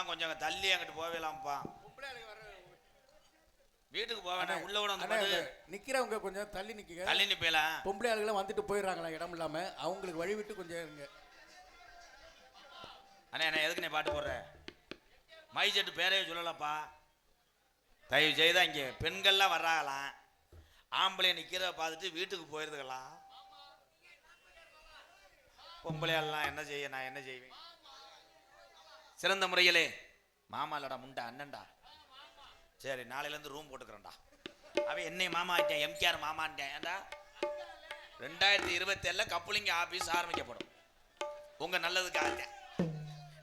கொஞ்சம் தள்ளி அங்கிட்டு போவேலாம்ப்பா. வீட்டுக்கு போவேனா உள்ள விட வந்து நிக்கிறவங்க கொஞ்சம் தள்ளி நிக்கீங்க. தள்ளி நிப்பேலாம். பொம்பளை ஆளுங்களாம் வந்துட்டு போயிடுறாங்களா இடம் இல்லாம, அவங்களுக்கு வழி விட்டு கொஞ்சம் இருங்க. அண்ணா என்ன எதுக்கு நீ பாட்டு போடுற? மை செட்டு பேரே சொல்லலப்பா. தயவு செய்தா இங்கே பெண்கள்லாம் வர்றாங்களாம், ஆம்பளை நிக்கிறத பார்த்துட்டு வீட்டுக்கு போயிருதுக்கலாம். பொம்பளையெல்லாம் என்ன செய்ய, நான் என்ன செய்வேன்? சிறந்த முறையிலே மாமா இல்லடா முண்டா அண்ணன்டா. சரி நாளையிலேருந்து ரூம் போட்டுக்கிறேன்டா. அவன் என்னை மாமா ஆயிட்டேன், எம்கேஆர் மாமான்ட்டேன். ஏன்டா 2027 கப்புளிங்க ஆபீஸ் ஆரம்பிக்கப்படும். உங்க நல்லதுக்காக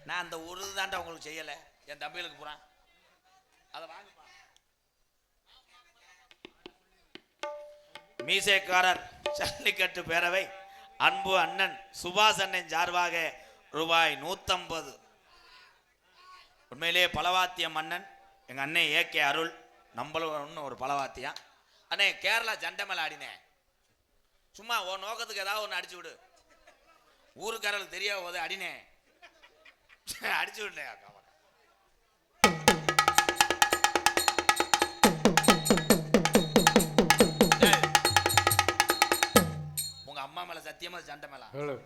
நான் அந்த ஒரு தாண்டா உங்களுக்கு செய்யலை. என் தம்பிகளுக்கு போறான் அதை வாங்கப்பா. மீசைக்காரர் ஜல்லிக்கட்டு பேரவை அன்பு அண்ணன் சுபாஷ் அண்ணன் சார்பாக ரூபாய் 150. உண்மையிலேயே பலவாத்திய மன்னன் எங்க அண்ணன் ஏகே அருள் நம்மளும் ஒரு பலவாத்தியம். அண்ணே கேரளா ஜண்டை மேல ஆடினேன். சும்மா ஓ நோக்கத்துக்கு ஏதாவது ஒன்று அடிச்சு விடு, ஊருக்காரர்களுக்கு தெரியாத போது அடினேன், அடிச்சு விடலையா? உங்க அம்மா மேல சத்தியமா சண்டை மேல.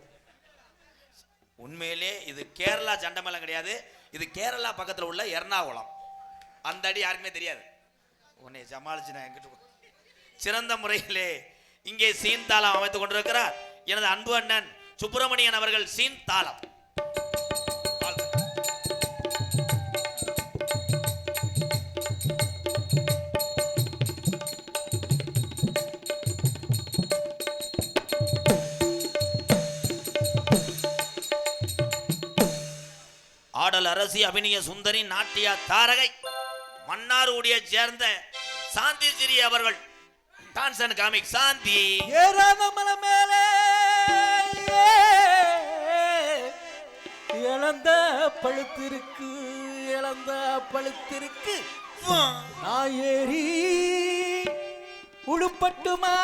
உண்மையிலே இது கேரளா சண்டை மேளம் கிடையாது, இது கேரளா பக்கத்தில் உள்ள எர்ணாகுளம். அந்த அடி யாருக்குமே தெரியாது. உன்னை சமாளிச்சு நான் எங்கிட்டு சிறந்த முறையிலே இங்கே சீன் தாளம் அமைத்துக் கொண்டிருக்கிறார் எனது அன்பு அண்ணன் சுப்பிரமணியன் அவர்கள். சீன் தாளம் பாடல் அரசி, அபிநய சுந்தரி, நாட்டிய தாரகை, மன்னார்குடியை சேர்ந்த சாந்தி சிறி அவர்கள். டான்ஸ் அண்ட் காமிக் சாந்தி. ஏறாத மலை மேலே இழந்த பழுத்திருக்கு, இழந்த பழுத்திருக்கு, நான் ஏறி உடுப்பட்டுமா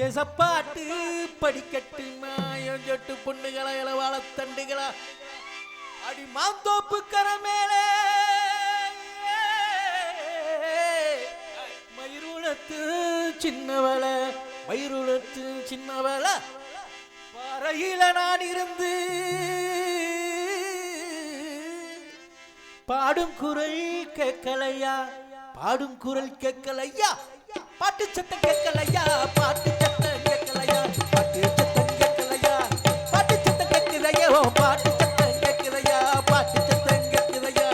எசப்பாட்டு படிக்கட்டுமா என் சொட்டு பொண்ணுகளா இளவாழ தண்டுகளா அடி மாந்தோப்பு கரமேலே மயிருளத்து சின்னவள, மயிருளத்து சின்னவள பாறையில நான் இருந்து பாடும் குரல் கேட்கலையா, பாடும் குரல் கேட்கலையா, பாட்டு சத்தம் கேட்கலையா, பாட்டு சத்தம் கேட்கலையா, பாட்டு சத்தம் கேட்கலையா, பாட்டு சத்தம் கேட்குதையா, பாட்டு சத்தம் கேட்குதையா, பாட்டு சத்தம் கேட்குதையா,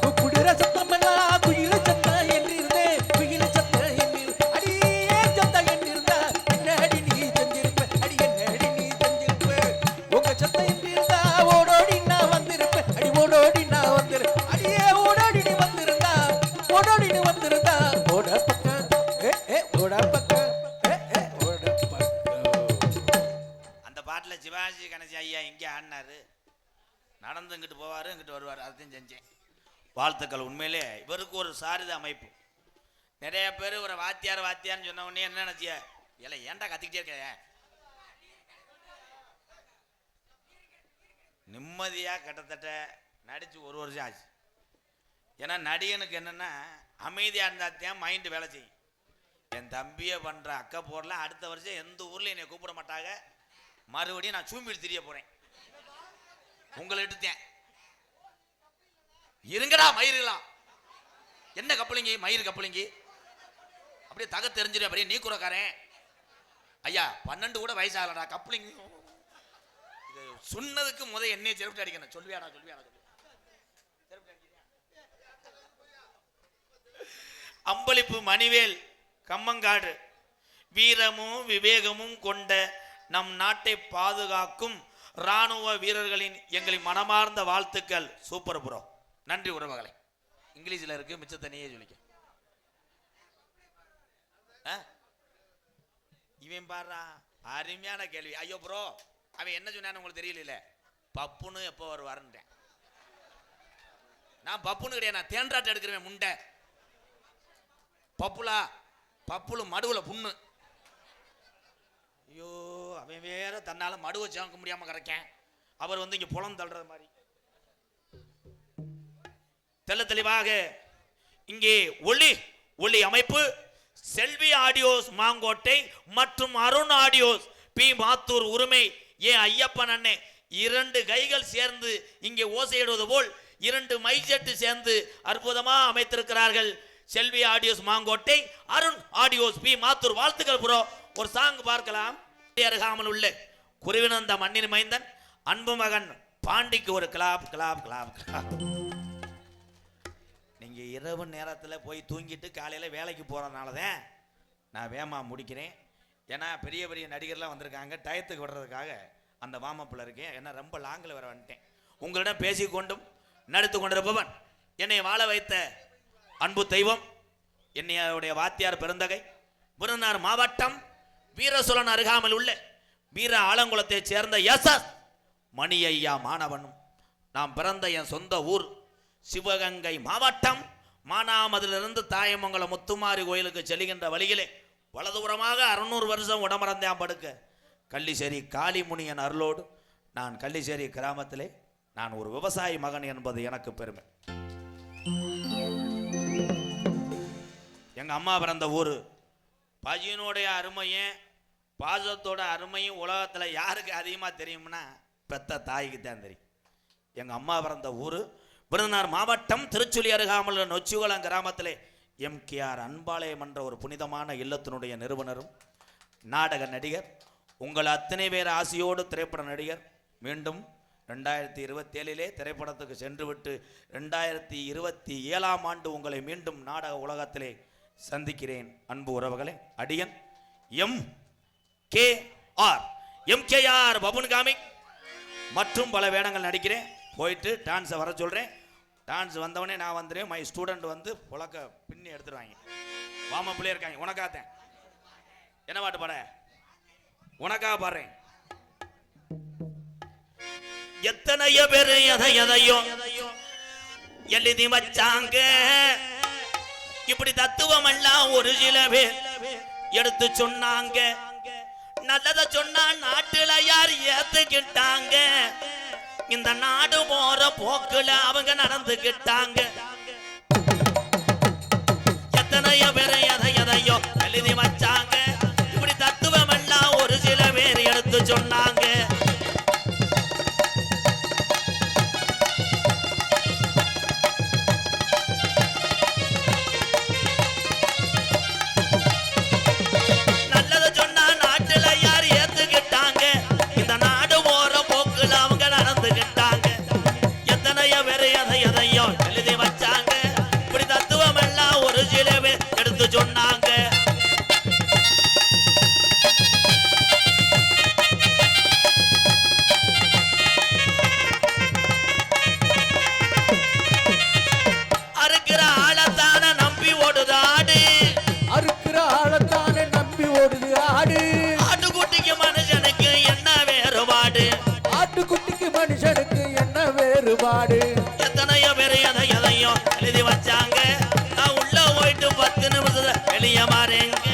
கூப்பிடுற சத்தம் எல்லாம் குயில சத்தம் என்றிருந்தேன், குயில சத்தம் என்றிருந்தேன், அடியே சத்தம் என்றிருந்தா என்னடி நீ செஞ்சிருப்ப, அடி என்னடி நீ செஞ்சிருப்ப, உங்க சத்தம் என்றிருந்தா ஓடோடி நான் வந்திருப்பேன், அடி ஓடோடி நான் வந்திருப்பேன், அடியே ஓடோடி நீ வந்திருந்தா, ஓடோடி நீ வந்திருந்தா, ஓட பக்கம் அந்த பாட்டில் சிவாஜி கணேசி ஐயா இங்கே ஆடினாரு. நடந்து இங்கிட்டு போவார், இங்கிட்டு வருவார். அதையும் செஞ்சேன். வாழ்த்துக்கள். உண்மையிலே இவருக்கு ஒரு சாரதி அமைப்பு. நிறைய பேர் ஒரு வாத்தியார் வாத்தியார்னு சொன்ன உடனே என்ன நினச்சிய, இல்லை ஏன்டா கத்திக்கிட்டே இருக்க, நிம்மதியாக கிட்டத்தட்ட நடித்து ஒரு வருஷம் ஆச்சு. ஏன்னா நடிகனுக்கு என்னென்னா அமைதியாக இருந்தால் தான் மைண்டு வேலை செய்யும். என் தம்பியை பண்ணுற அக்கா போடலாம், அடுத்த வருஷம் எந்த ஊரில் என்னை கூப்பிட மாட்டாங்க, மறுபடியும் நான் சூம்பிட்டு தெரிய போகிறேன். உங்களை எடுத்தேன் இருங்கடா மயிறுலாம், என்ன கப்பலிங்கி மயிறு கப்பலிங்கி, அப்படியே தக தெரிஞ்சிரு, அப்படியே நீ கூறக்காரன் ஐயா 12 கூட வயசாகலடா கப்பலிங்கி. இது சொன்னதுக்கு என்னைய செருப்பு அடிக்கணும். சொல்வியாடா சொல்வியாடா சொல்லு. அம்பளிப்பு மணிவேல் கம்மங்காடு. வீரமும் விவேகமும் கொண்ட நம் நாட்டை பாதுகாக்கும் இராணுவ வீரர்களின் எங்களின் மனமார்ந்த வாழ்த்துக்கள். சூப்பர் ப்ரோ, நன்றி உறவுகளை. இங்கிலீஷில் இருக்கு, மிச்சத்தை நீயே சொல்லிக்க. இவன் பாடுறா அருமையான கேள்வி. ஐயோ ப்ரோ, அவன் என்ன சொன்னான்னு உங்களுக்கு தெரியல. பப்புன்னு எப்போ வருவாருன்றேன். நான் பப்புன்னு கிடையாது, நான் தேன்றாட்டை எடுக்கிறேன் முண்டை. பப்புலா பப்புளு மடுவுல புண்ணு. ஐயோ, அவன் வேற தன்னால மடுவை சேர்க்க முடியாம கரைக்கேன். அவர் வந்து இங்க புலம் தள்ளுறது மாதிரி தெல்ல தெளிவாக இங்கே ஒளி ஒளி அமைப்பு செல்வி ஆடியோஸ் மாங்கோட்டை மற்றும் அருண் ஆடியோஸ் பி மாத்தூர் உரிமை ஏ ஐயப்பன் அண்ணே 2 கைகள் சேர்ந்து இங்கே ஓசையிடுவது போல் 2 மைசெட்டு சேர்ந்து அற்புதமா அமைத்திருக்கிறார்கள். Selvi audios Mangottai, Arun audios P Mathur. வாழ்த்துக்கள் ப்ரோ. ஒரு சாங் பார்க்கலாம். அருகாமல் உள்ள குருவினந்த மண்ணின் மைந்தன் அன்பு மகன் பாண்டிக்கு ஒரு கிளாப் கிளாப் கிளாப் கிளாப். நீங்க இரவு நேரத்தில் போய் தூங்கிட்டு காலையில் வேலைக்கு போறதுனால தான் நான் வேமா முடிக்கிறேன். ஏன்னா பெரிய பெரிய நடிகர்லாம் வந்திருக்காங்க, டயத்துக்கு விடுறதுக்காக அந்த வாமப்பில் இருக்கேன். ஏன்னா ரொம்ப லாங்கில் வர வந்துட்டேன். உங்களிடம் பேசிக்கொண்டும் நடித்து கொண்டிருப்பவன் என்னை வாழ வைத்த அன்பு தெய்வம், என்னையுடைய வாத்தியார் பெருந்தகை, விருதுநகர் மாவட்டம் வீரசோழன் அருகாமல் உள்ள வீர ஆலங்குளத்தை சேர்ந்த எஸ்.எஸ். மணி ஐயா மாணவனும். நாம் பிறந்த என் சொந்த ஊர் சிவகங்கை மாவட்டம் மானாமதிலிருந்து தாயமங்கலம் முத்துமாரி கோயிலுக்கு செல்கின்ற வழியிலே வலதுபுறமாக 600 வருஷம் உடமறந்தான் படுக்க கள்ளிசேரி காளிமுனியன் அருளோடு நான் கள்ளிசேரி கிராமத்திலே நான் ஒரு விவசாயி மகன் என்பது எனக்கு பெருமை. எங்கள் அம்மா பிறந்த ஊர். பஜினுடைய அருமையும் பாசத்தோட அருமையும் உலகத்தில் யாருக்கு அதிகமாக தெரியும்னா பெத்த தாய்க்கு தான் தெரியும். எங்கள் அம்மா பிறந்த ஊர் விருதுநகர் மாவட்டம் திருச்சுழி அருகாமல் நொச்சிகுளம் கிராமத்திலே எம்கேஆர் அன்பாலயம் என்ற ஒரு புனிதமான இல்லத்தினுடைய நிறுவனரும் நாடக நடிகர், உங்கள் அத்தனை பேர் ஆசையோடு திரைப்பட நடிகர். மீண்டும் 2027 திரைப்படத்துக்கு சென்றுவிட்டு 2027 ஆண்டு உங்களை மீண்டும் நாடக உலகத்திலே சந்திக்கிறேன். அன்பு உறவுகளே, அடியன் எம்கேஆர் பபுன் காமிக் மற்றும் பல வேடங்கள் நடிக்கிறேன். போயிட்டு டான்ஸை வர சொல்கிறேன். டான்ஸ் வந்தவொடனே நான் வந்துடுறேன். மை ஸ்டூடெண்ட் வந்து புழக்க பின்னி எடுத்துருவாங்க. வாமப்பிள்ளையே இருக்காங்க. உனக்காத்தேன். என்ன பாட்டு பாட? உனக்காக பாடுறேன். எத்தனையோ பேரு எதையோ எழுதி வச்சாங்க. இப்படி தத்துவம் எல்லாம் ஒரு சில பேர் எடுத்து சொன்னாங்க. நல்லத சொன்னா நாட்டுல யார் ஏத்துக்கிட்டாங்க. இந்த நாடு போற போக்குல அவங்க நடந்துக்கிட்டாங்க. எத்தனையோ பேரு எதையோ எழுதி வச்சாங்க. இப்படி தத்துவம் எல்லாம் ஒரு சில பேர் எடுத்து சொன்னாங்க. சொன்னாங்க. அறுக்கிற ஆளத்தான நம்பி ஓடுது ஆடு. அறுக்கிற ஆளத்தான நம்பி ஓடுது ஆடு. ஆட்டுக்குட்டிக்கு மனுஷனுக்கு என்ன வேறுபாடு? ஆட்டுக்குட்டிக்கு மனுஷனுக்கு என்ன வேறுபாடு? எத்தனையோ பேர் எதையோ எழுதி வச்சாங்க. நான் உள்ள போயிட்டு 10 நிமிஷத்துல வெளியே மாறேங்க.